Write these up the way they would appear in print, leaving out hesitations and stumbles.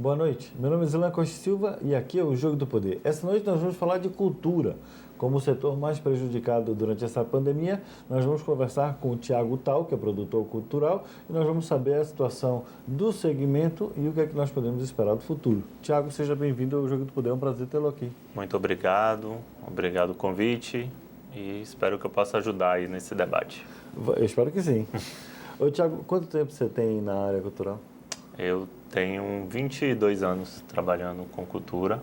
Boa noite, meu nome é Zilan Costa Silva e aqui é o Jogo do Poder. Essa noite nós vamos falar de cultura. Como o setor mais prejudicado durante essa pandemia, nós vamos conversar com o Thiago Tal, que é produtor cultural, e nós vamos saber a situação do segmento e o que é que nós podemos esperar do futuro. Thiago, seja bem-vindo ao Jogo do Poder, é um prazer tê-lo aqui. Muito obrigado o convite e espero que eu possa ajudar aí nesse debate. Eu espero que sim. Ô, Thiago, quanto tempo você tem na área cultural? Eu tenho 22 anos trabalhando com cultura.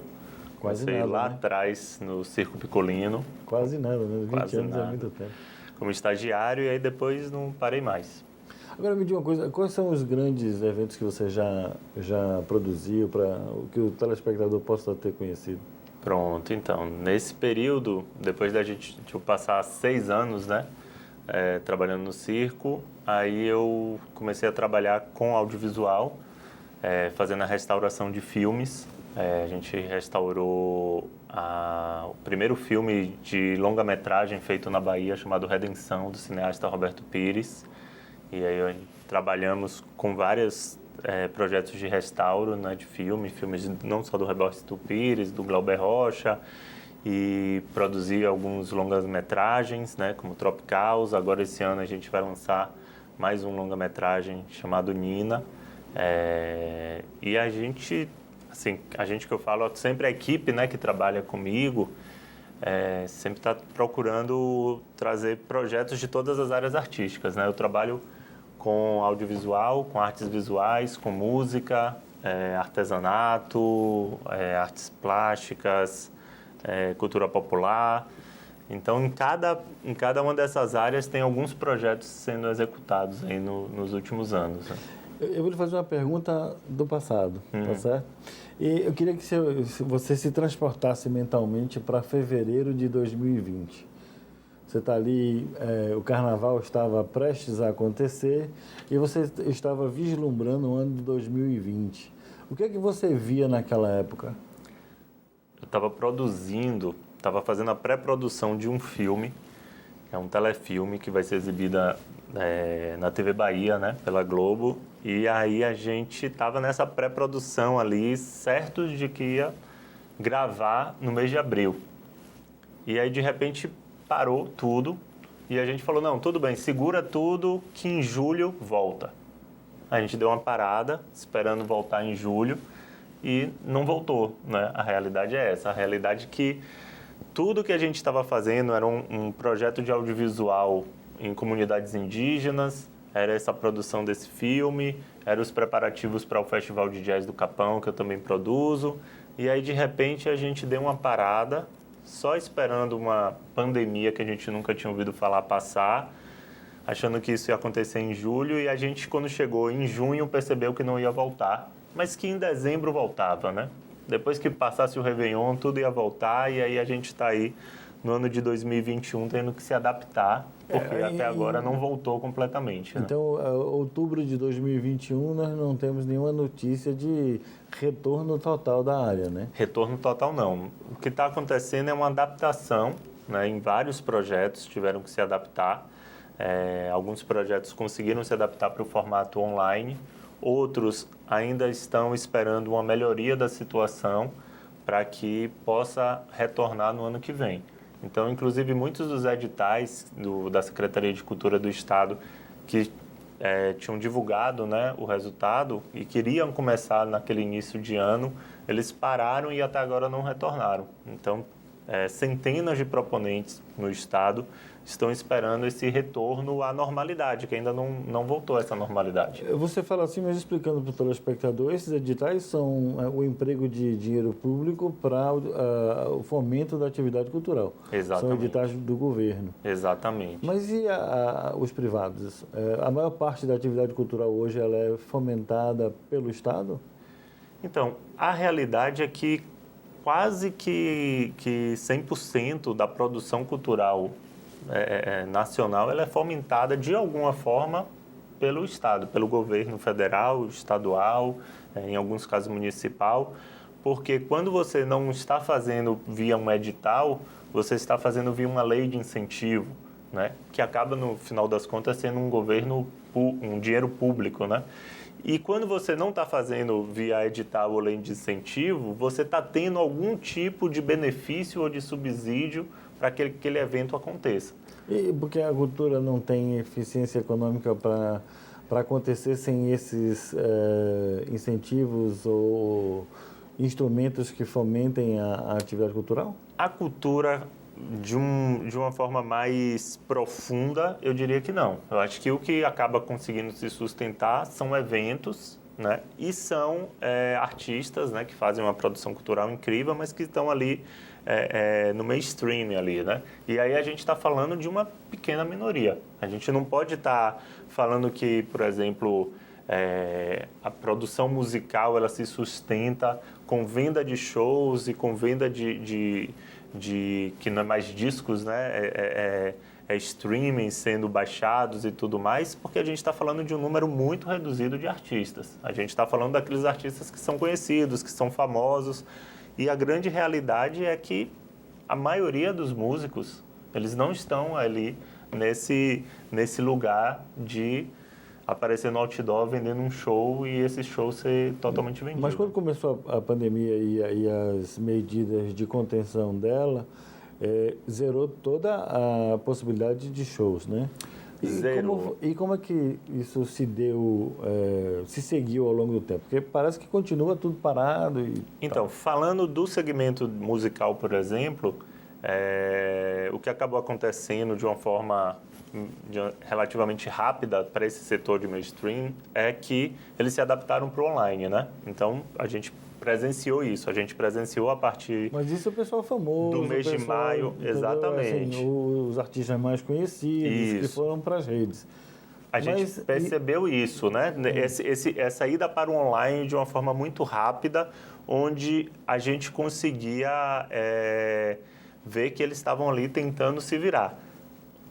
Quase Comecei nada, lá né? atrás no Circo Picolino. Quase nada, né? 20 Quase anos nada. é muito tempo. Como estagiário e aí depois não parei mais. Agora me diga uma coisa, quais são os grandes eventos que você já produziu para que o telespectador possa ter conhecido? Pronto, então, nesse período, depois de eu passar 6 anos, né, trabalhando no circo, aí eu comecei a trabalhar com audiovisual, fazendo a restauração de filmes. A gente restaurou o primeiro filme de longa-metragem feito na Bahia, chamado Redenção, do cineasta Roberto Pires. E aí trabalhamos com vários projetos de restauro, né, de filmes não só do Roberto Pires, do Glauber Rocha, e produzi alguns longas-metragens, né, como Tropicals. Agora esse ano a gente vai lançar mais um longa-metragem chamado Nina. E a gente que eu falo, sempre a equipe, né, que trabalha comigo, sempre está procurando trazer projetos de todas as áreas artísticas, né? Eu trabalho com audiovisual, com artes visuais, com música, artesanato, artes plásticas, cultura popular. Então, em cada uma dessas áreas tem alguns projetos sendo executados aí nos últimos anos, né? Eu vou lhe fazer uma pergunta do passado, tá certo? E eu queria que você se transportasse mentalmente para fevereiro de 2020. Você está ali, o carnaval estava prestes a acontecer e você estava vislumbrando o ano de 2020. O que é que você via naquela época? Eu estava fazendo a pré-produção de um filme, é um telefilme que vai ser exibida na TV Bahia, né, pela Globo. E aí a gente estava nessa pré-produção ali, certos de que ia gravar no mês de abril. E aí de repente parou tudo e a gente falou, não, tudo bem, segura tudo que em julho volta. A gente deu uma parada, esperando voltar em julho, e não voltou, né? A realidade é essa, a realidade é que tudo que a gente estava fazendo era um projeto de audiovisual em comunidades indígenas, era essa produção desse filme, eram os preparativos para o Festival de Jazz do Capão, que eu também produzo, e aí de repente a gente deu uma parada, só esperando uma pandemia que a gente nunca tinha ouvido falar passar, achando que isso ia acontecer em julho, e a gente, quando chegou em junho, percebeu que não ia voltar, mas que em dezembro voltava, né? Depois que passasse o Réveillon, tudo ia voltar, e aí a gente está aí no ano de 2021 tendo que se adaptar, porque até agora não voltou completamente, né? Então, outubro de 2021, nós não temos nenhuma notícia de retorno total da área, né? Retorno total não. O que está acontecendo é uma adaptação, né? Em vários projetos tiveram que se adaptar. Alguns projetos conseguiram se adaptar para o formato online, outros ainda estão esperando uma melhoria da situação para que possa retornar no ano que vem. Então, inclusive, muitos dos editais da Secretaria de Cultura do Estado que tinham divulgado, né, o resultado e queriam começar naquele início de ano, eles pararam e até agora não retornaram. Então, centenas de proponentes no Estado estão esperando esse retorno à normalidade, que ainda não voltou a essa normalidade. Você fala assim, mas explicando para o telespectador, esses editais são o emprego de dinheiro público para o fomento da atividade cultural. Exatamente. São editais do governo. Exatamente. Mas e os privados? A maior parte da atividade cultural hoje ela é fomentada pelo Estado? Então, a realidade é que quase que 100% da produção cultural nacional ela é fomentada de alguma forma pelo Estado, pelo governo federal, estadual, em alguns casos municipal, porque quando você não está fazendo via um edital, você está fazendo via uma lei de incentivo, né, que acaba no final das contas sendo um dinheiro público, né? E quando você não está fazendo via edital ou lei de incentivo, você está tendo algum tipo de benefício ou de subsídio para que aquele evento aconteça. E porque a cultura não tem eficiência econômica para acontecer sem esses incentivos ou instrumentos que fomentem a atividade cultural? A cultura, de uma forma mais profunda, eu diria que não. Eu acho que o que acaba conseguindo se sustentar são eventos, né? E são artistas, né? Que fazem uma produção cultural incrível, mas que estão ali no mainstream ali, né? E aí a gente está falando de uma pequena minoria. A gente não pode estar falando que, por exemplo, a produção musical ela se sustenta com venda de shows e com venda de que não é mais discos, né? Streaming sendo baixados e tudo mais, porque a gente está falando de um número muito reduzido de artistas. A gente está falando daqueles artistas que são conhecidos, que são famosos, e a grande realidade é que a maioria dos músicos, eles não estão ali nesse lugar de aparecer no outdoor vendendo um show e esse show ser totalmente vendido. Mas quando começou a pandemia e as medidas de contenção dela, zerou toda a possibilidade de shows, né? Zerou. E como é que isso se deu, se seguiu ao longo do tempo? Porque parece que continua tudo parado e Então, falando do segmento musical, por exemplo, o que acabou acontecendo de uma forma relativamente rápida para esse setor de mainstream é que eles se adaptaram para o online, né? Então, a gente presenciou isso. A gente presenciou a partir... Mas isso é o pessoal famoso. Do mês de maio, exatamente. Assim, os artistas mais conhecidos que foram para as redes. A gente percebeu isso, né? Essa ida para o online de uma forma muito rápida, onde a gente conseguia ver que eles estavam ali tentando se virar.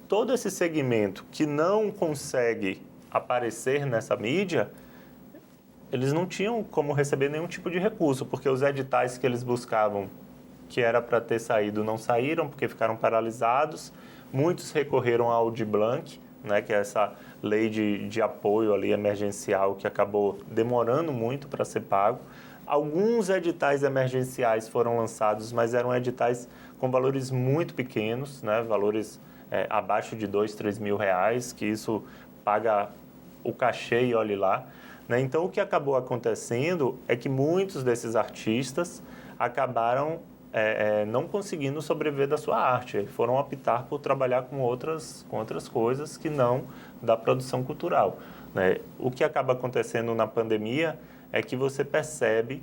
Todo esse segmento que não consegue aparecer nessa mídia, eles não tinham como receber nenhum tipo de recurso, porque os editais que eles buscavam, que era para ter saído, não saíram, porque ficaram paralisados. Muitos recorreram ao Aldir Blanc, né, que é essa lei de apoio ali emergencial que acabou demorando muito para ser pago. Alguns editais emergenciais foram lançados, mas eram editais com valores muito pequenos, né, valores abaixo de 2, 3 mil reais, que isso paga o cachê e olhe lá. Né? Então, o que acabou acontecendo é que muitos desses artistas acabaram não conseguindo sobreviver da sua arte. Foram optar por trabalhar com outras coisas que não da produção cultural. Né? O que acaba acontecendo na pandemia é que você percebe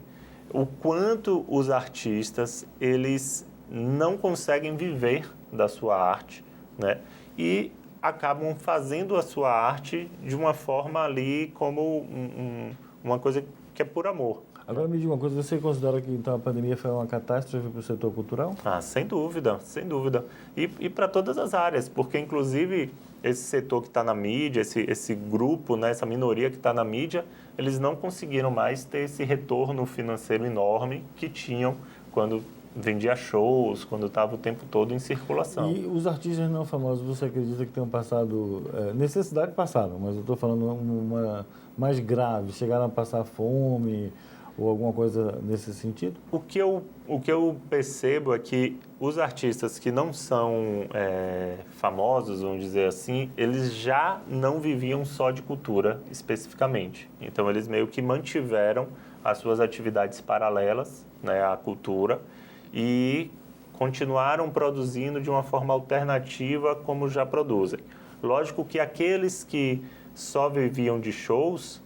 o quanto os artistas eles não conseguem viver da sua arte, né? E acabam fazendo a sua arte de uma forma ali como uma coisa que é por amor. Agora me diga uma coisa, você considera que então a pandemia foi uma catástrofe para o setor cultural? Ah, sem dúvida, sem dúvida. E para todas as áreas, porque inclusive esse setor que está na mídia, esse grupo, né, essa minoria que está na mídia, eles não conseguiram mais ter esse retorno financeiro enorme que tinham quando vendia shows, quando estava o tempo todo em circulação. E os artistas não famosos, você acredita que tenham passado... necessidade passaram, mas eu estou falando uma mais grave, chegaram a passar fome ou alguma coisa nesse sentido? O que eu percebo é que os artistas que não são famosos, vamos dizer assim, eles já não viviam só de cultura especificamente. Então, eles meio que mantiveram as suas atividades paralelas, né, à cultura, e continuaram produzindo de uma forma alternativa como já produzem. Lógico que aqueles que só viviam de shows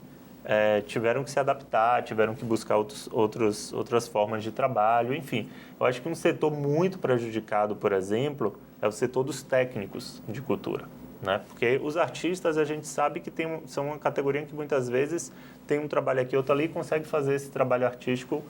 tiveram que se adaptar, tiveram que buscar outras formas de trabalho, enfim. Eu acho que um setor muito prejudicado, por exemplo, é o setor dos técnicos de cultura, né? Porque os artistas, a gente sabe que são uma categoria que muitas vezes tem um trabalho aqui, outro ali, e consegue fazer esse trabalho artístico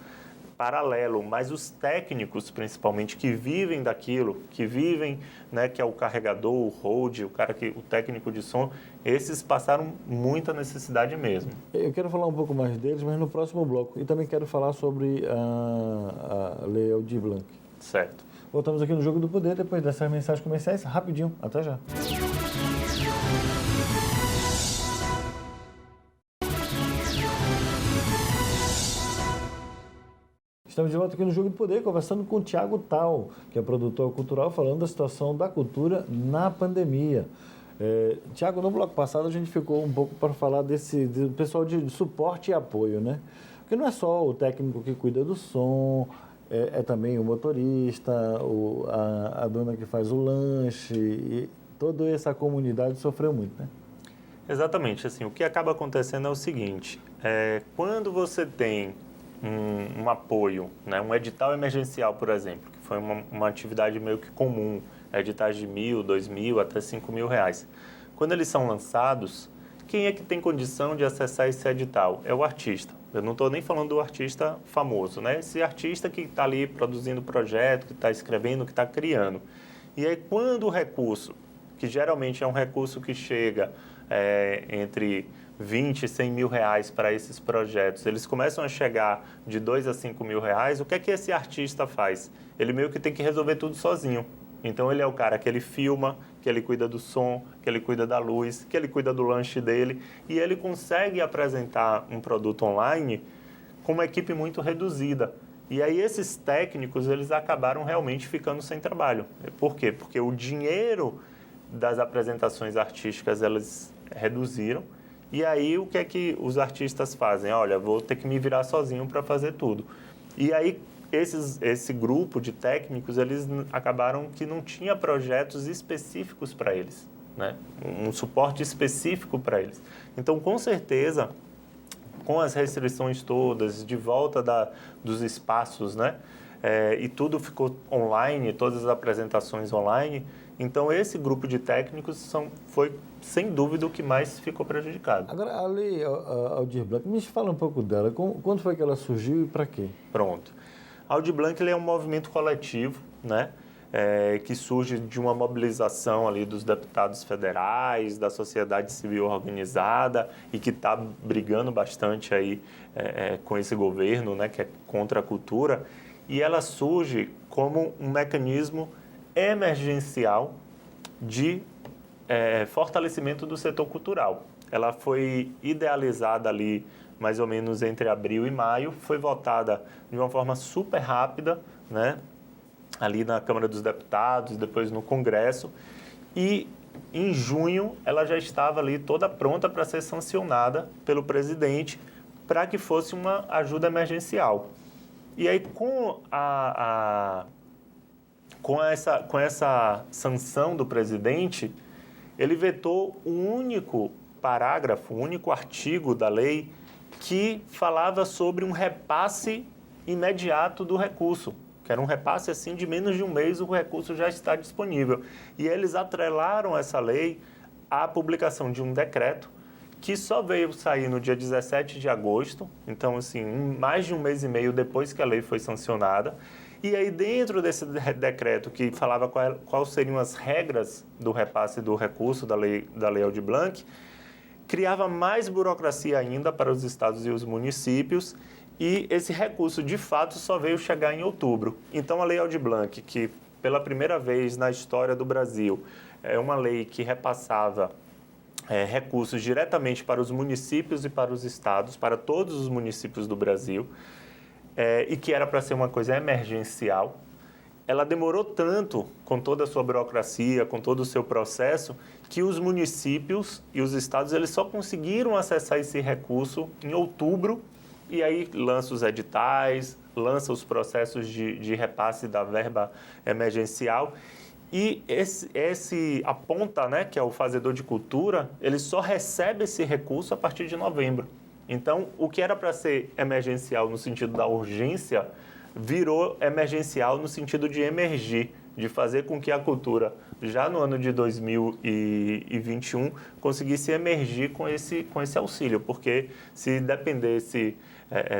paralelo, mas os técnicos, principalmente, que vivem daquilo, que vivem, né, que é o carregador, o hold, o técnico de som, esses passaram muita necessidade mesmo. Eu quero falar um pouco mais deles, mas no próximo bloco. E também quero falar sobre a Lei Aldir Blanc. Certo. Voltamos aqui no Jogo do Poder, depois dessas mensagens comerciais, rapidinho. Até já. Estamos de volta aqui no Jogo do Poder, conversando com o Thiago Tal, que é produtor cultural, falando da situação da cultura na pandemia. Thiago, no bloco passado a gente ficou um pouco para falar do pessoal de suporte e apoio, né? Porque não é só o técnico que cuida do som, é também o motorista, a dona que faz o lanche, e toda essa comunidade sofreu muito, né? Exatamente. Assim, o que acaba acontecendo é o seguinte, quando você tem um apoio, né, um edital emergencial, por exemplo, que foi uma atividade meio que comum, editais de R$1.000, R$2.000 até R$5.000. Quando eles são lançados, quem é que tem condição de acessar esse edital? É o artista. Eu não estou nem falando do artista famoso, né? Esse artista que está ali produzindo projeto, que está escrevendo, que está criando. E aí, quando o recurso, que geralmente é um recurso que chega entre 20 e 100 mil reais para esses projetos, eles começam a chegar de 2 a 5 mil reais, o que é que esse artista faz? Ele meio que tem que resolver tudo sozinho. Então ele é o cara que ele filma, que ele cuida do som, que ele cuida da luz, que ele cuida do lanche dele, e ele consegue apresentar um produto online com uma equipe muito reduzida. E aí esses técnicos, eles acabaram realmente ficando sem trabalho. Por quê? Porque o dinheiro das apresentações artísticas, elas reduziram. E aí, o que é que os artistas fazem? Olha, vou ter que me virar sozinho para fazer tudo. E aí, esse grupo de técnicos, eles acabaram que não tinha projetos específicos para eles, né? Um suporte específico para eles. Então, com certeza, com as restrições todas, de volta dos espaços, né? E tudo ficou online, todas as apresentações online. Então, esse grupo de técnicos foi, sem dúvida, o que mais ficou prejudicado. Agora, a Lei Aldir Blanc, me fala um pouco dela. Quando foi que ela surgiu e para quê? Pronto. A Aldir Blanc ele é um movimento coletivo, né? Que surge de uma mobilização ali dos deputados federais, da sociedade civil organizada e que está brigando bastante aí com esse governo, né? Que é contra a cultura. E ela surge como um mecanismo emergencial de fortalecimento do setor cultural. Ela foi idealizada ali mais ou menos entre abril e maio, foi votada de uma forma super rápida, né? Ali na Câmara dos Deputados, depois no Congresso, e em junho ela já estava ali toda pronta para ser sancionada pelo presidente para que fosse uma ajuda emergencial. E aí com essa sanção do presidente, ele vetou um único parágrafo, um único artigo da lei que falava sobre um repasse imediato do recurso, que era um repasse assim de menos de um mês, o recurso já está disponível. E eles atrelaram essa lei à publicação de um decreto que só veio sair no dia 17 de agosto, então assim, mais de um mês e meio depois que a lei foi sancionada. E aí dentro desse decreto que falava quais seriam as regras do repasse do recurso da lei Aldir Blanc, criava mais burocracia ainda para os estados e os municípios, e esse recurso de fato só veio chegar em outubro. Então a lei Aldir Blanc, que pela primeira vez na história do Brasil é uma lei que repassava recursos diretamente para os municípios e para os estados, para todos os municípios do Brasil, e que era para ser uma coisa emergencial, ela demorou tanto, com toda a sua burocracia, com todo o seu processo, que os municípios e os estados eles só conseguiram acessar esse recurso em outubro, e aí lança os editais, lança os processos de repasse da verba emergencial. E a ponta, né, que é o fazedor de cultura, ele só recebe esse recurso a partir de novembro. Então, o que era para ser emergencial no sentido da urgência, virou emergencial no sentido de emergir, de fazer com que a cultura, já no ano de 2021, conseguisse emergir com esse auxílio, porque se dependesse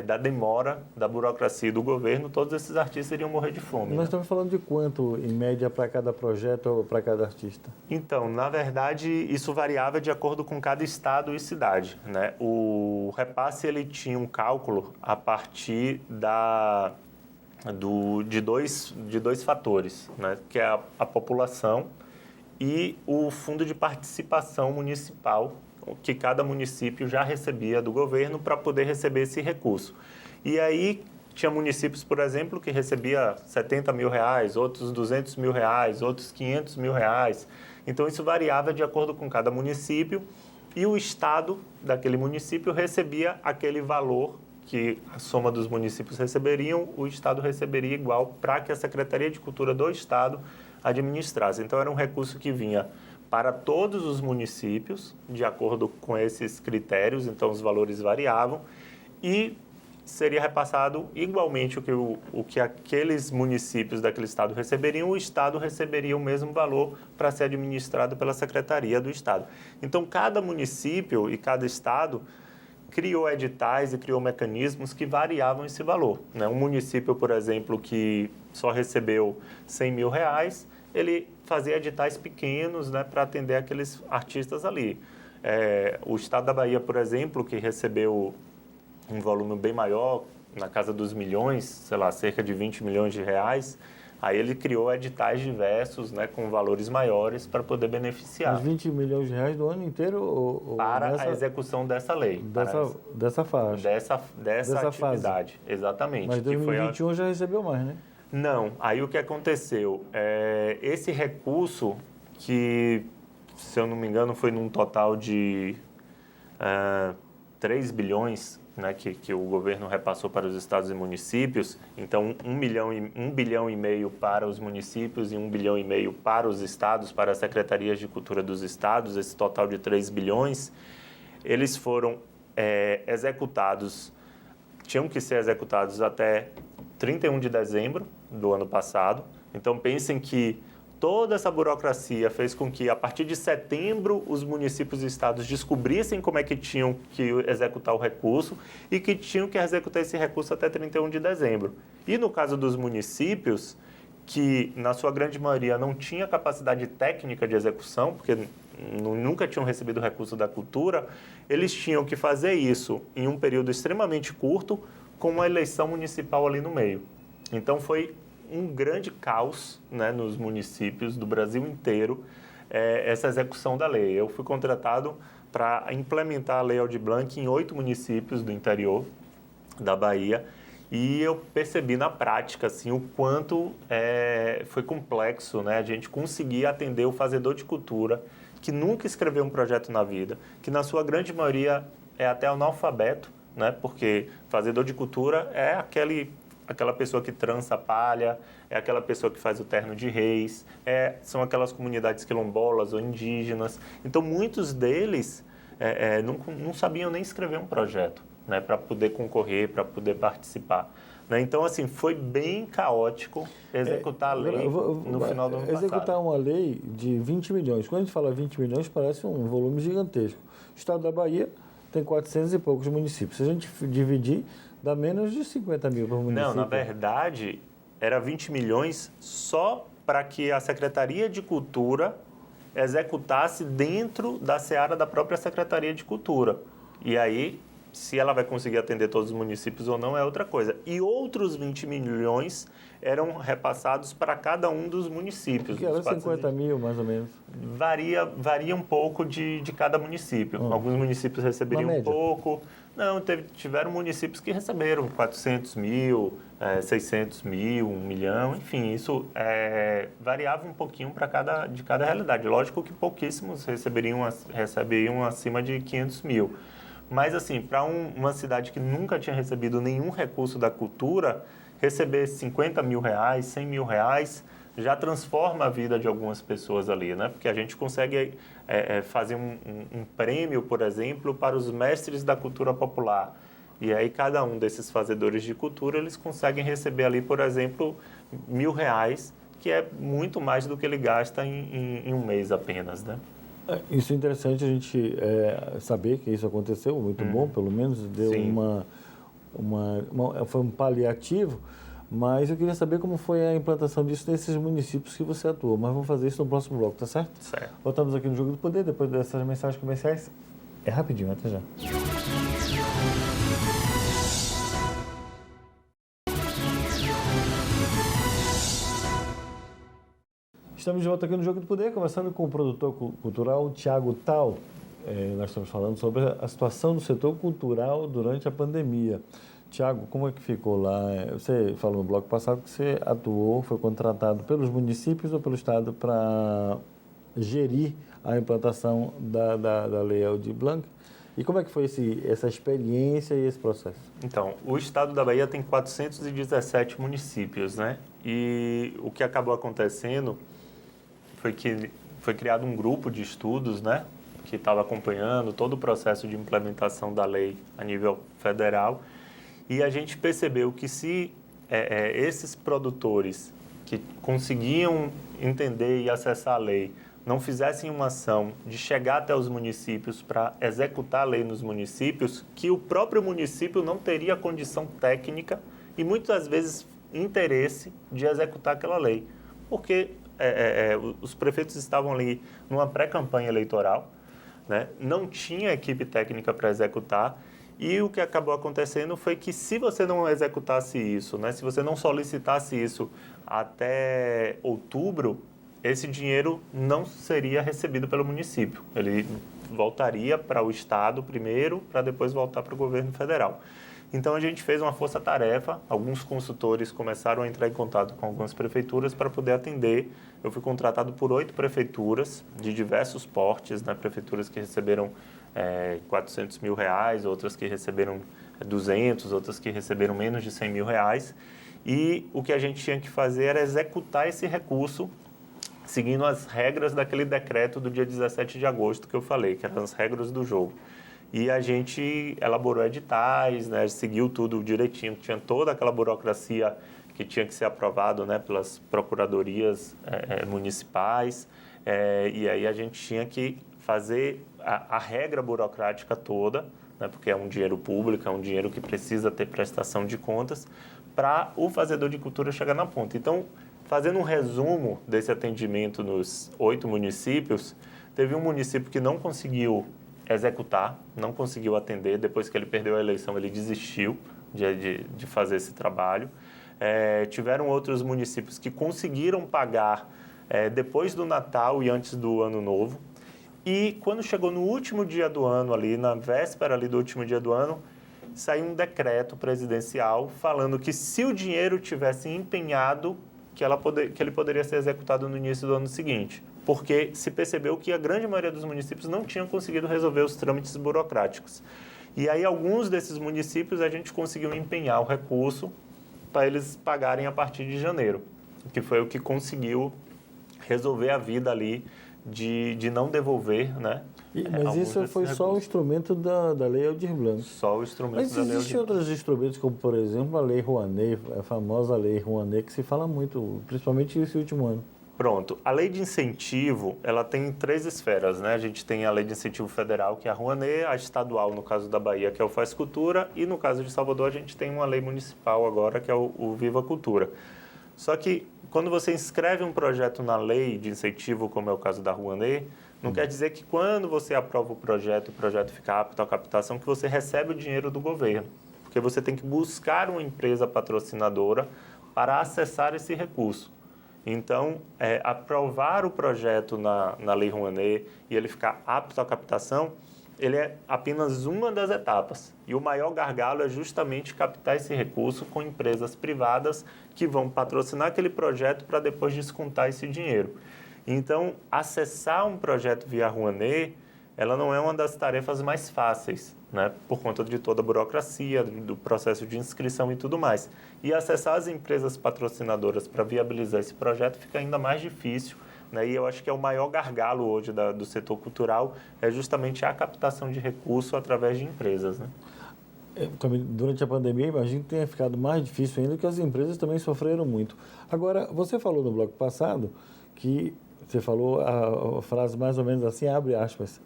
da demora, da burocracia do governo, todos esses artistas iriam morrer de fome. Nós estamos falando de quanto, em média, para cada projeto ou para cada artista? Então, na verdade, isso variava de acordo com cada estado e cidade, né? O repasse ele tinha um cálculo a partir de dois fatores, né? Que é a população e o fundo de participação municipal, que cada município já recebia do governo para poder receber esse recurso. E aí Tinha municípios, por exemplo, que recebia R$70 mil, outros R$200 mil, outros R$500 mil. Então, isso variava de acordo com cada município e o Estado daquele município recebia aquele valor que a soma dos municípios receberiam, o Estado receberia igual para que a Secretaria de Cultura do Estado administrasse. Então, era um recurso que vinha para todos os municípios, de acordo com esses critérios, então os valores variavam, e seria repassado igualmente o que aqueles municípios daquele estado receberiam, o Estado receberia o mesmo valor para ser administrado pela Secretaria do Estado. Então, cada município e cada estado criou editais e criou mecanismos que variavam esse valor, né? Um município, por exemplo, que só recebeu R$100 mil, ele fazia editais pequenos, né, para atender aqueles artistas ali. O estado da Bahia, por exemplo, que recebeu um volume bem maior, na casa dos milhões, sei lá, cerca de R$20 milhões, aí ele criou editais diversos, né, com valores maiores para poder beneficiar. Os R$20 milhões do ano inteiro? Para a execução dessa lei. Dessa faixa. Dessa atividade, fase. Exatamente. Mas 2021 já recebeu mais, né? Não. Aí o que aconteceu? Esse recurso, que, se eu não me engano, foi num total de 3 bilhões, né, que o governo repassou para os estados e municípios, então 1 bilhão e meio para os municípios e 1 bilhão e meio para os estados, para as secretarias de cultura dos estados, esse total de 3 bilhões, eles foram executados, tinham que ser executados até 31 de dezembro do ano passado. Então pensem que toda essa burocracia fez com que, a partir de setembro, os municípios e estados descobrissem como é que tinham que executar o recurso e que tinham que executar esse recurso até 31 de dezembro. E no caso dos municípios, que na sua grande maioria não tinha capacidade técnica de execução, porque nunca tinham recebido recurso da cultura, eles tinham que fazer isso em um período extremamente curto, com uma eleição municipal ali no meio. Então foi um grande caos, né, nos municípios do Brasil inteiro, essa execução da lei. Eu fui contratado para implementar a Lei Aldir Blanc em 8 municípios do interior da Bahia, e eu percebi na prática assim, o quanto foi complexo, né, a gente conseguir atender o fazedor de cultura, que nunca escreveu um projeto na vida, que na sua grande maioria é até analfabeto, né, porque fazedor de cultura é aquela pessoa que trança palha, é aquela pessoa que faz o terno de reis, são aquelas comunidades quilombolas ou indígenas. Então, muitos deles não sabiam nem escrever um projeto, né, para poder concorrer, para poder participar. Né? Então, assim, foi bem caótico executar a lei no final do ano passado. Executar uma lei de 20 milhões. Quando a gente fala 20 milhões, parece um volume gigantesco. O estado da Bahia tem 400 e poucos municípios. Se a gente dividir, dá menos de 50 mil por município. Não, na verdade, era 20 milhões só para que a Secretaria de Cultura executasse dentro da seara da própria Secretaria de Cultura. E aí, se ela vai conseguir atender todos os municípios ou não, é outra coisa. E outros 20 milhões eram repassados para cada um dos municípios. Que era 50 mil, mais ou menos. Varia um pouco de cada município. Alguns municípios receberiam um pouco. Não, tiveram municípios que receberam 400 mil, 600 mil, 1 milhão, enfim, isso variava um pouquinho de cada realidade. Lógico que pouquíssimos receberiam acima de 500 mil. Mas, assim, para uma cidade que nunca tinha recebido nenhum recurso da cultura, receber 50 mil reais, 100 mil reais, já transforma a vida de algumas pessoas ali, né? Porque a gente consegue fazer um prêmio, por exemplo, para os mestres da cultura popular. E aí cada um desses fazedores de cultura, eles conseguem receber ali, por exemplo, R$1.000, que é muito mais do que ele gasta em um mês apenas, né? Isso é interessante a gente saber que isso aconteceu, muito bom, pelo menos deu foi um paliativo, mas eu queria saber como foi a implantação disso nesses municípios que você atuou, mas vamos fazer isso no próximo bloco, tá certo? Certo. Voltamos aqui no Jogo do Poder, depois dessas mensagens comerciais, rapidinho, até já. Estamos de volta aqui no Jogo do Poder, conversando com o produtor cultural Thiago Tal. Nós estamos falando sobre a situação do setor cultural durante a pandemia. Tiago, como é que ficou lá? Você falou no bloco passado que você atuou, foi contratado pelos municípios ou pelo Estado para gerir a implantação da Lei Aldir Blanc. E como é que foi essa experiência e esse processo? Então, o estado da Bahia tem 417 municípios, né? E o que acabou acontecendo foi que foi criado um grupo de estudos, né? Que estava acompanhando todo o processo de implementação da lei a nível federal. E a gente percebeu que se esses produtores que conseguiam entender e acessar a lei não fizessem uma ação de chegar até os municípios para executar a lei nos municípios, que o próprio município não teria condição técnica e muitas vezes interesse de executar aquela lei. Porque os prefeitos estavam ali numa pré-campanha eleitoral, né? Não tinha equipe técnica para executar. E o que acabou acontecendo foi que se você não executasse isso, né, se você não solicitasse isso até outubro, esse dinheiro não seria recebido pelo município. Ele voltaria para o Estado primeiro, para depois voltar para o governo federal. Então, a gente fez uma força-tarefa, alguns consultores começaram a entrar em contato com algumas prefeituras para poder atender. Eu fui contratado por 8 prefeituras de diversos portes, né, prefeituras que receberam R$400 mil, outras que receberam 200, outras que receberam menos de R$100 mil. E o que a gente tinha que fazer era executar esse recurso seguindo as regras daquele decreto do dia 17 de agosto que eu falei, que eram as regras do jogo. E a gente elaborou editais, né, seguiu tudo direitinho, tinha toda aquela burocracia que tinha que ser aprovado, né, pelas procuradorias municipais, e aí a gente tinha que fazer a regra burocrática toda, né, porque é um dinheiro público, é um dinheiro que precisa ter prestação de contas, para o fazedor de cultura chegar na ponta. Então, fazendo um resumo desse atendimento nos 8 municípios, teve um município que não conseguiu executar, não conseguiu atender. Depois que ele perdeu a eleição, ele desistiu de fazer esse trabalho. Tiveram outros municípios que conseguiram pagar depois do Natal e antes do Ano Novo. E quando chegou no último dia do ano, ali na véspera ali do último dia do ano, saiu um decreto presidencial falando que se o dinheiro tivesse empenhado, que ele poderia ser executado no início do ano seguinte. Porque se percebeu que a grande maioria dos municípios não tinham conseguido resolver os trâmites burocráticos. E aí, alguns desses municípios, a gente conseguiu empenhar o recurso para eles pagarem a partir de janeiro, que foi o que conseguiu resolver a vida ali de não devolver, né? Mas isso foi só o instrumento da Lei Aldir Blanc. Só o instrumento da Lei Aldir Blanc. Mas existem outros instrumentos, como, por exemplo, a Lei Rouanet, a famosa Lei Rouanet, que se fala muito, principalmente nesse último ano. Pronto. A lei de incentivo, ela tem 3 esferas, né? A gente tem a lei de incentivo federal, que é a Rouanet, a estadual, no caso da Bahia, que é o Faz Cultura, e no caso de Salvador, a gente tem uma lei municipal agora, que é o Viva Cultura. Só que, quando você inscreve um projeto na lei de incentivo, como é o caso da Rouanet, não quer dizer que quando você aprova o projeto fica apto à captação, que você recebe o dinheiro do governo. Porque você tem que buscar uma empresa patrocinadora para acessar esse recurso. Então, aprovar o projeto na Lei Rouanet e ele ficar apto à captação, ele é apenas uma das etapas. E o maior gargalo é justamente captar esse recurso com empresas privadas que vão patrocinar aquele projeto para depois descontar esse dinheiro. Então, acessar um projeto via Rouanet, ela não é uma das tarefas mais fáceis, né? Por conta de toda a burocracia, do processo de inscrição e tudo mais. E acessar as empresas patrocinadoras para viabilizar esse projeto fica ainda mais difícil, né? E eu acho que é o maior gargalo hoje do setor cultural, é justamente a captação de recursos através de empresas, né? Também, durante a pandemia, imagino que tenha ficado mais difícil ainda, que as empresas também sofreram muito. Agora, você falou no bloco passado que você falou a frase mais ou menos assim, abre aspas,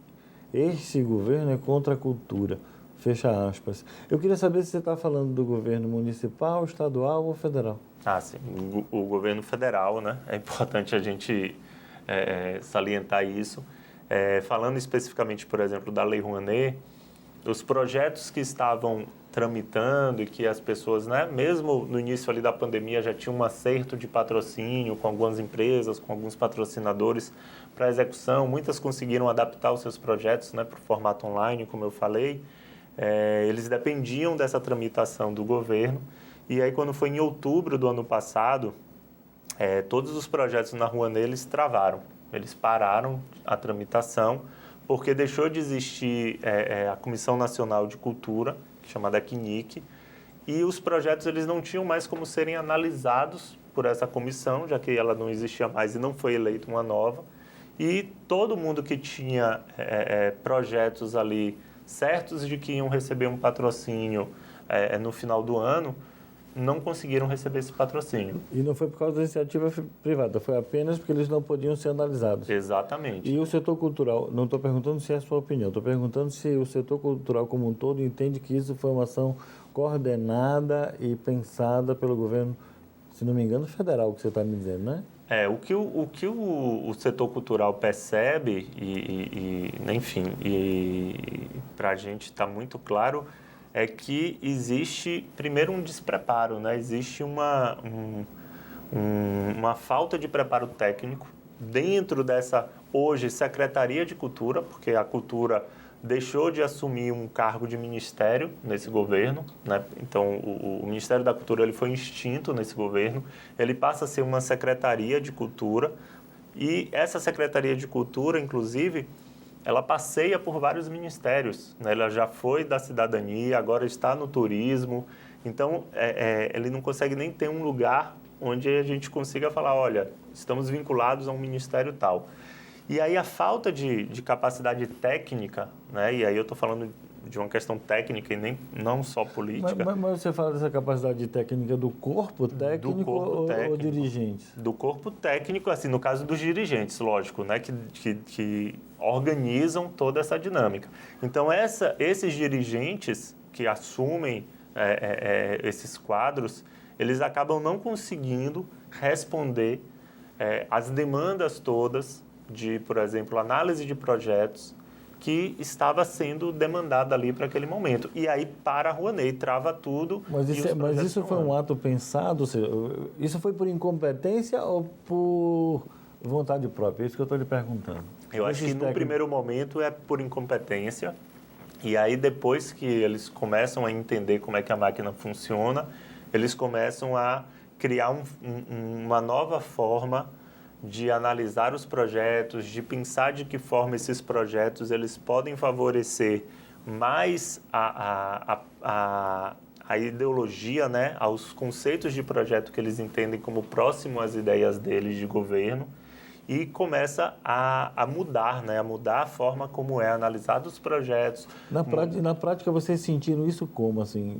este governo é contra a cultura, fecha aspas. Eu queria saber se você está falando do governo municipal, estadual ou federal. Ah, sim, o governo federal, né? É importante a gente salientar isso. Falando especificamente, por exemplo, da Lei Rouanet, os projetos que estavam tramitando e que as pessoas, né, mesmo no início ali da pandemia, já tinham um acerto de patrocínio com algumas empresas, com alguns patrocinadores para execução. Muitas conseguiram adaptar os seus projetos, né, para o formato online, como eu falei. eles dependiam dessa tramitação do governo. E aí, quando foi em outubro do ano passado, todos os projetos na Rouanet, eles travaram. Eles pararam a tramitação, porque deixou de existir a Comissão Nacional de Cultura, chamada CNIC, e os projetos eles não tinham mais como serem analisados por essa comissão, já que ela não existia mais e não foi eleita uma nova. E todo mundo que tinha projetos ali certos de que iam receber um patrocínio no final do ano, não conseguiram receber esse patrocínio. E não foi por causa da iniciativa privada, foi apenas porque eles não podiam ser analisados. Exatamente. E o setor cultural, não estou perguntando se é a sua opinião, estou perguntando se o setor cultural como um todo entende que isso foi uma ação coordenada e pensada pelo governo, se não me engano, federal, que você está me dizendo, né? O que o setor cultural percebe, enfim, para a gente está muito claro, é que existe, primeiro, um despreparo, né? Existe uma falta de preparo técnico dentro dessa, hoje, Secretaria de Cultura, porque a cultura deixou de assumir um cargo de ministério nesse governo, né? Então, o Ministério da Cultura ele foi extinto nesse governo, ele passa a ser uma Secretaria de Cultura, e essa Secretaria de Cultura, inclusive, ela passeia por vários ministérios, né? Ela já foi da cidadania, agora está no turismo, então ele não consegue nem ter um lugar onde a gente consiga falar, olha, estamos vinculados a um ministério tal. E aí a falta de capacidade técnica, né? E aí eu estou falando de uma questão técnica e não só política. Mas você fala dessa capacidade técnica do corpo técnico, ou dirigentes? Do corpo técnico, assim, no caso dos dirigentes, lógico, né? Que organizam toda essa dinâmica. Então, esses dirigentes que assumem esses quadros, eles acabam não conseguindo responder às demandas todas de, por exemplo, análise de projetos que estava sendo demandada ali para aquele momento. E aí para a Rouanet, trava tudo. Mas isso foi um ato pensado? Ou seja, isso foi por incompetência ou por vontade própria? É isso que eu estou lhe perguntando. Eu acho que no primeiro momento é por incompetência. E aí depois que eles começam a entender como é que a máquina funciona, eles começam a criar uma nova forma de analisar os projetos, de pensar de que forma esses projetos eles podem favorecer mais a ideologia, né, aos conceitos de projeto que eles entendem como próximo às ideias deles de governo, e começa a mudar, né, a mudar a forma como é analisado os projetos. Na prática, vocês sentiram isso como? Assim,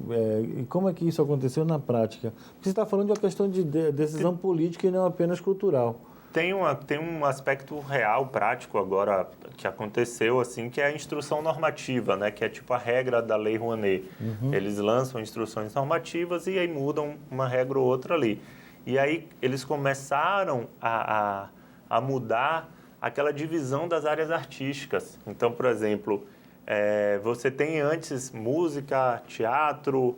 e como é que isso aconteceu na prática? Porque você está falando de uma questão de decisão política e não apenas cultural. Tem um aspecto real, prático agora que aconteceu, assim, que é a instrução normativa, né? Que é tipo a regra da Lei Rouanet. Uhum. Eles lançam instruções normativas e aí mudam uma regra ou outra ali. E aí eles começaram a mudar aquela divisão das áreas artísticas. Então, por exemplo, você tem antes música, teatro,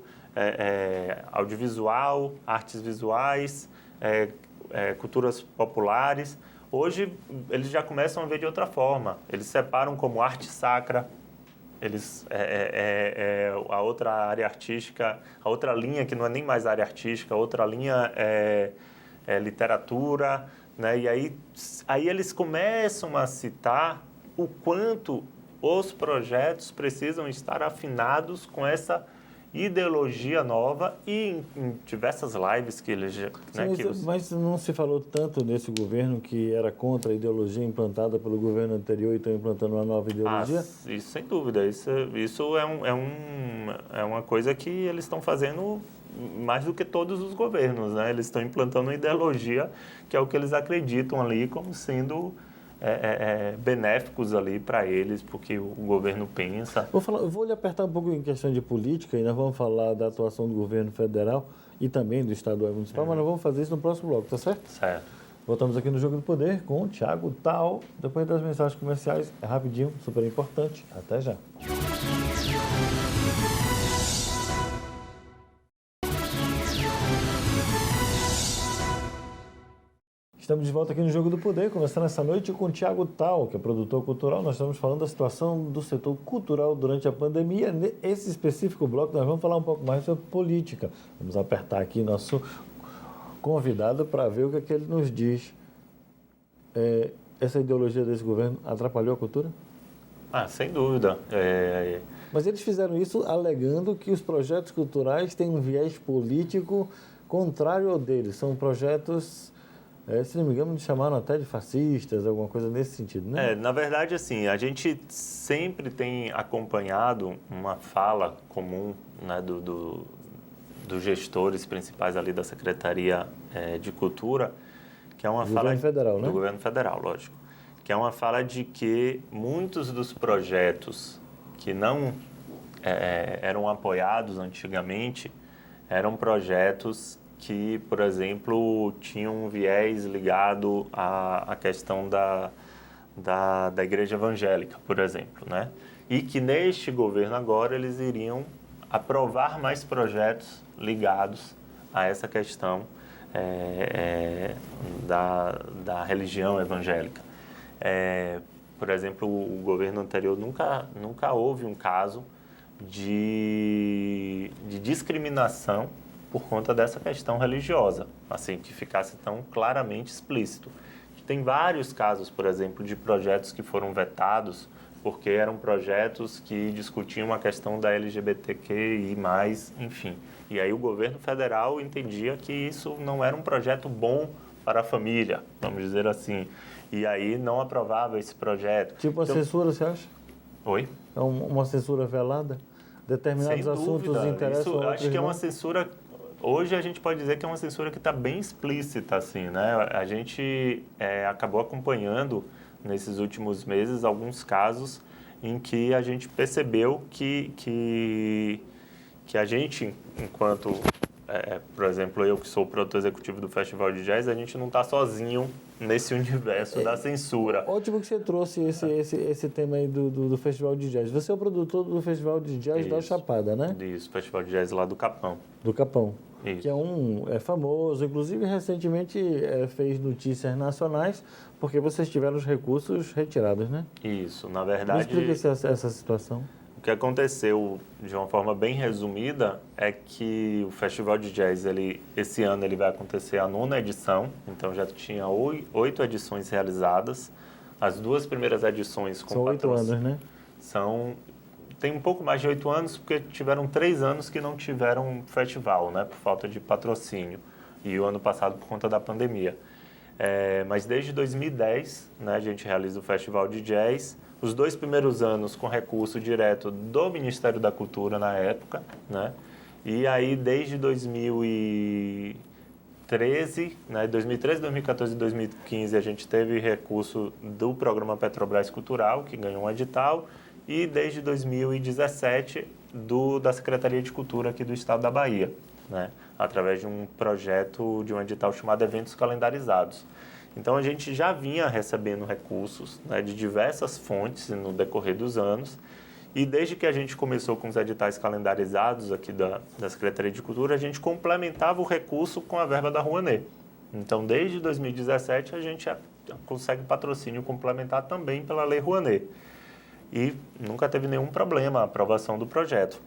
audiovisual, artes visuais, culturas populares. Hoje, eles já começam a ver de outra forma. Eles separam como arte sacra, a outra área artística, a outra linha que não é nem mais área artística, a outra linha é literatura, né? E aí eles começam a citar o quanto os projetos precisam estar afinados com essa ideologia nova, e em diversas lives que eles... Mas não se falou tanto nesse governo que era contra a ideologia implantada pelo governo anterior e estão implantando uma nova ideologia? Isso sem dúvida. Isso é uma coisa que eles estão fazendo mais do que todos os governos, né? Eles estão implantando uma ideologia que é o que eles acreditam ali como sendo benéficos ali para eles, porque o governo pensa. Vou lhe apertar um pouco em questão de política e nós vamos falar da atuação do governo federal e também do estadual e municipal, mas nós vamos fazer isso no próximo bloco, tá certo? Certo. Voltamos aqui no Jogo do Poder com o Thiago Tal, depois das mensagens comerciais, rapidinho, super importante. Até já. Estamos de volta aqui no Jogo do Poder, conversando essa noite com o Thiago Tal, que é produtor cultural. Nós estamos falando da situação do setor cultural durante a pandemia. Nesse específico bloco, nós vamos falar um pouco mais sobre política. Vamos apertar aqui nosso convidado para ver o que ele nos diz. Essa ideologia desse governo atrapalhou a cultura? Sem dúvida. Mas eles fizeram isso alegando que os projetos culturais têm um viés político contrário ao deles. São projetos... se não me engano, me chamaram até de fascistas, alguma coisa nesse sentido, né? Na verdade, assim, a gente sempre tem acompanhado uma fala comum, né, dos gestores principais ali da Secretaria de Cultura, que é uma do fala... governo federal, né? Do governo federal, lógico. Que é uma fala de que muitos dos projetos que não eram apoiados antigamente eram projetos que, por exemplo, tinham um viés ligado à questão da igreja evangélica, por exemplo, né? E que neste governo agora eles iriam aprovar mais projetos ligados a essa questão da religião evangélica. Por exemplo, o governo anterior nunca houve um caso de discriminação por conta dessa questão religiosa, assim, que ficasse tão claramente explícito. Tem vários casos, por exemplo, de projetos que foram vetados porque eram projetos que discutiam a questão da LGBTQI+, enfim. E aí o governo federal entendia que isso não era um projeto bom para a família, vamos dizer assim. E aí não aprovava esse projeto. Tipo a censura, você acha? Oi? É uma censura velada? Determinados assuntos interessam outros, acho que é uma censura... Hoje a gente pode dizer que é uma censura que está bem explícita, assim, né? A gente acabou acompanhando nesses últimos meses alguns casos em que a gente percebeu que a gente, enquanto, por exemplo, eu que sou o produtor executivo do Festival de Jazz, a gente não está sozinho nesse universo da censura. Ótimo que você trouxe esse tema aí do Festival de Jazz. Você é o produtor do Festival de Jazz da Chapada, né? Isso, Festival de Jazz lá do Capão. Do Capão. Isso. Que é famoso, inclusive recentemente fez notícias nacionais, porque vocês tiveram os recursos retirados, né? Isso, na verdade... Me explica essa situação. O que aconteceu, de uma forma bem resumida, é que o Festival de Jazz, esse ano ele vai acontecer a 9ª edição, então já tinha 8 edições realizadas. As 2 primeiras edições com São 8 anos, né? Tem um pouco mais de 8 anos, porque tiveram 3 anos que não tiveram festival, né, por falta de patrocínio, e o ano passado por conta da pandemia. Mas desde 2010, né, a gente realiza o Festival de Jazz, os 2 primeiros anos com recurso direto do Ministério da Cultura na época, né, e aí desde 2013, né, 2013, 2014 e 2015 a gente teve recurso do Programa Petrobras Cultural, que ganhou um edital, e desde 2017 da Secretaria de Cultura aqui do Estado da Bahia, né? Através de um projeto, de um edital chamado Eventos Calendarizados. Então, a gente já vinha recebendo recursos, né, de diversas fontes no decorrer dos anos, e desde que a gente começou com os editais calendarizados aqui da Secretaria de Cultura, a gente complementava o recurso com a verba da Rouanet. Então, desde 2017, a gente consegue patrocínio complementar também pela Lei Rouanet. E nunca teve nenhum problema a aprovação do projeto.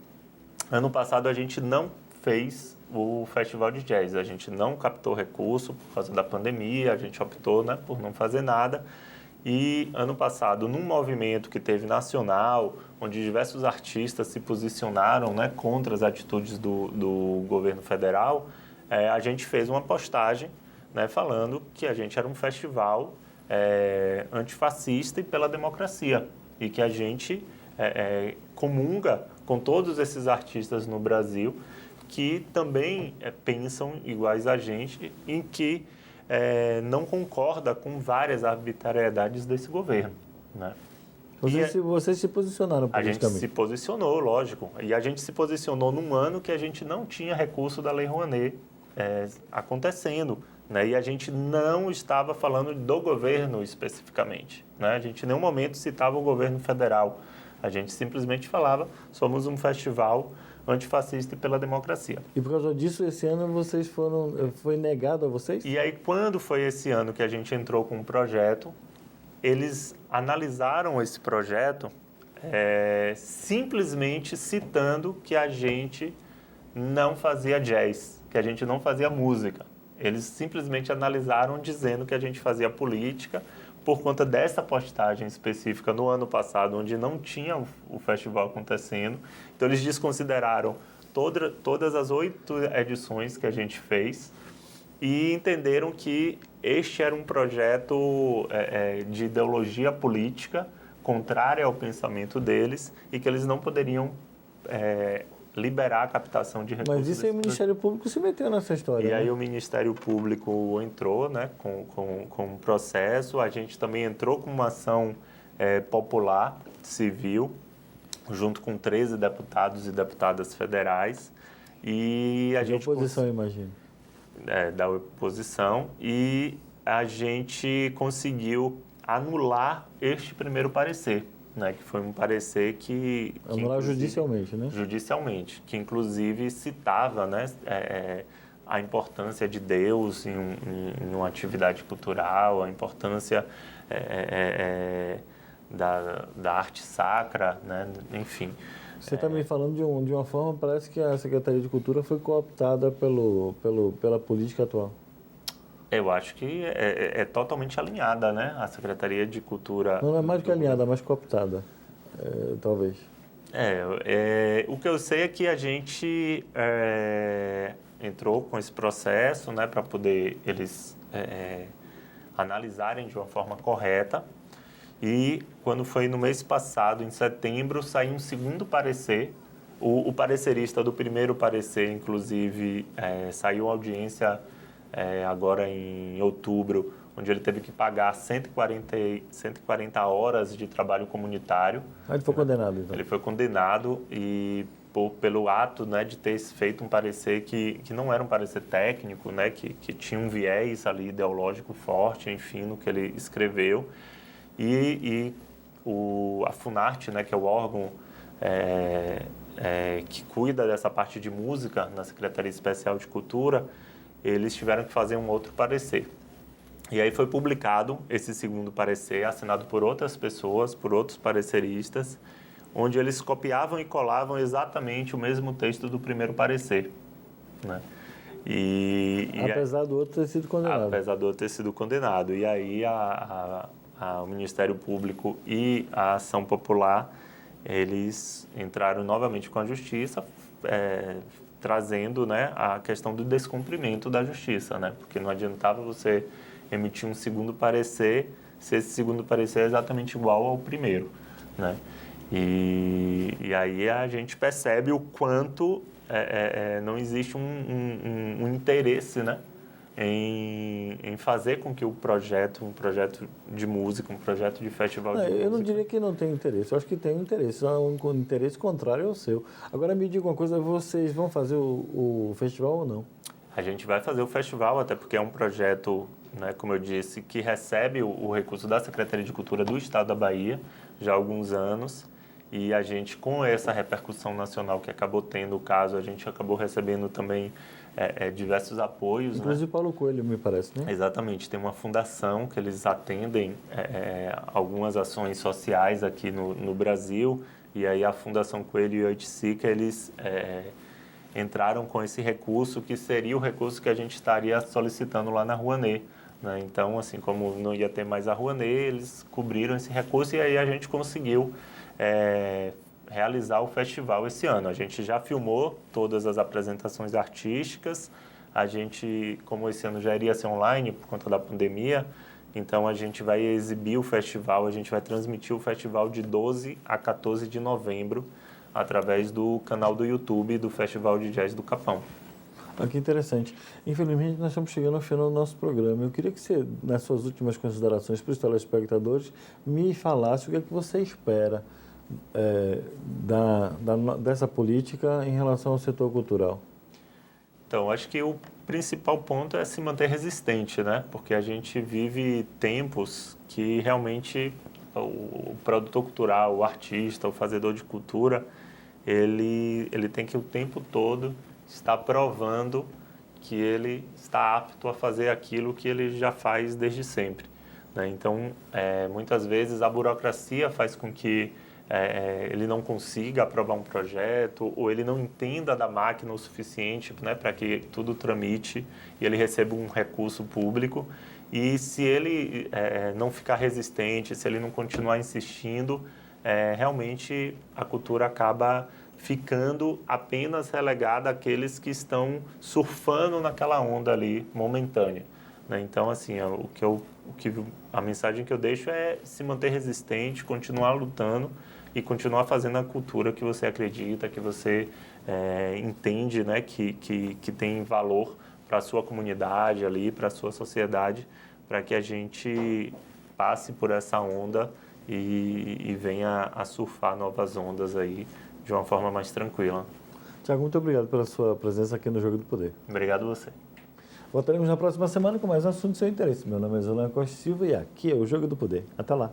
Ano passado a gente não fez o Festival de Jazz, a gente não captou recurso por causa da pandemia, a gente optou, né, por não fazer nada. E ano passado, num movimento que teve nacional, onde diversos artistas se posicionaram, né, contra as atitudes do governo federal, a gente fez uma postagem, né, falando que a gente era um festival antifascista e pela democracia. E que a gente comunga com todos esses artistas no Brasil que também pensam iguais a gente e que não concorda com várias arbitrariedades desse governo, né? Vocês se posicionaram politicamente? A gente se posicionou, lógico. E a gente se posicionou num ano que a gente não tinha recurso da Lei Rouanet acontecendo, né? E a gente não estava falando do governo especificamente, né? A gente em nenhum momento citava o governo federal. A gente simplesmente falava, somos um festival antifascista e pela democracia. E por causa disso, esse ano foi negado a vocês? E aí, quando foi esse ano que a gente entrou com um projeto, eles analisaram esse projeto simplesmente citando que a gente não fazia jazz, que a gente não fazia música. Eles simplesmente analisaram dizendo que a gente fazia política por conta dessa postagem específica no ano passado, onde não tinha o festival acontecendo. Então, eles desconsideraram todas as 8 edições que a gente fez e entenderam que este era um projeto de ideologia política contrária ao pensamento deles e que eles não poderiam liberar a captação de recursos. Mas isso aí o Ministério Público se meteu nessa história. E aí o Ministério Público entrou, né, com um processo, a gente também entrou com uma ação popular, civil, junto com 13 deputados e deputadas federais. E a gente... Da oposição, imagino. Da oposição. E a gente conseguiu anular este primeiro parecer, né, que foi um parecer que anular judicialmente, né? Judicialmente, que inclusive citava, né, a importância de Deus em uma atividade cultural, a importância da arte sacra, né, enfim. Você está me falando de uma forma, parece que a Secretaria de Cultura foi cooptada pela política atual. Eu acho que é totalmente alinhada, né? A Secretaria de Cultura... Não é mais do que alinhada, é mais cooptada, talvez. O que eu sei é que a gente entrou com esse processo, né, para poder eles analisarem de uma forma correta. E quando foi no mês passado, em setembro, saiu um segundo parecer. O parecerista do primeiro parecer, inclusive, saiu audiência... agora em outubro, onde ele teve que pagar 140 horas de trabalho comunitário. Ele foi condenado, então? Ele foi condenado e pelo ato, né, de ter feito um parecer que não era um parecer técnico, né, que tinha um viés ali ideológico forte, enfim, no que ele escreveu. E a Funarte, né, que é o órgão que cuida dessa parte de música na Secretaria Especial de Cultura, eles tiveram que fazer um outro parecer. E aí foi publicado esse segundo parecer, assinado por outras pessoas, por outros pareceristas, onde eles copiavam e colavam exatamente o mesmo texto do primeiro parecer, né? Apesar do outro ter sido condenado. Apesar do outro ter sido condenado. E aí o Ministério Público e a Ação Popular, eles entraram novamente com a Justiça, trazendo, né, a questão do descumprimento da justiça, né? Porque não adiantava você emitir um segundo parecer se esse segundo parecer é exatamente igual ao primeiro, né? E aí a gente percebe o quanto não existe um interesse, né, em fazer com que um projeto de música, um projeto de festival de música... Eu não diria que não tem interesse, eu acho que tem um interesse, um interesse contrário ao seu. Agora me diga uma coisa, vocês vão fazer o festival ou não? A gente vai fazer o festival, até porque é um projeto, né, como eu disse, que recebe o recurso da Secretaria de Cultura do Estado da Bahia já há alguns anos. E a gente, com essa repercussão nacional que acabou tendo o caso, a gente acabou recebendo também diversos apoios. Inclusive, né? Paulo Coelho, me parece, né? Exatamente. Tem uma fundação que eles atendem algumas ações sociais aqui no Brasil. E aí a Fundação Coelho e Oiticica, eles entraram com esse recurso, que seria o recurso que a gente estaria solicitando lá na Rouanet, né? Então, assim, como não ia ter mais a Rouanet, eles cobriram esse recurso e aí a gente conseguiu realizar o festival esse ano. A gente já filmou todas as apresentações artísticas. A gente, como esse ano já iria ser online por conta da pandemia, então a gente vai exibir o festival, a gente vai transmitir o festival de 12 a 14 de novembro através do canal do YouTube do Festival de Jazz do Capão. Que interessante. Infelizmente, nós estamos chegando ao final do nosso programa. Eu queria que você, nas suas últimas considerações para os telespectadores, me falasse o que é que você espera dessa política em relação ao setor cultural. Então, acho que o principal ponto é se manter resistente, né? Porque a gente vive tempos que realmente o produtor cultural, o artista, o fazedor de cultura, ele tem que o tempo todo estar provando que ele está apto a fazer aquilo que ele já faz desde sempre, né? Então, muitas vezes a burocracia faz com que ele não consiga aprovar um projeto ou ele não entenda da máquina o suficiente, né, para que tudo tramite e ele receba um recurso público. E se ele não ficar resistente, se ele não continuar insistindo, realmente a cultura acaba ficando apenas relegada àqueles que estão surfando naquela onda ali momentânea, né? Então, assim, a mensagem que eu deixo é se manter resistente, continuar lutando e continuar fazendo a cultura que você acredita, que você entende, né, que tem valor para a sua comunidade ali, para a sua sociedade, para que a gente passe por essa onda e venha a surfar novas ondas aí de uma forma mais tranquila. Tiago, muito obrigado pela sua presença aqui no Jogo do Poder. Obrigado a você. Voltaremos na próxima semana com mais um assunto de seu interesse. Meu nome é Zolan Costa Silva e aqui é o Jogo do Poder. Até lá.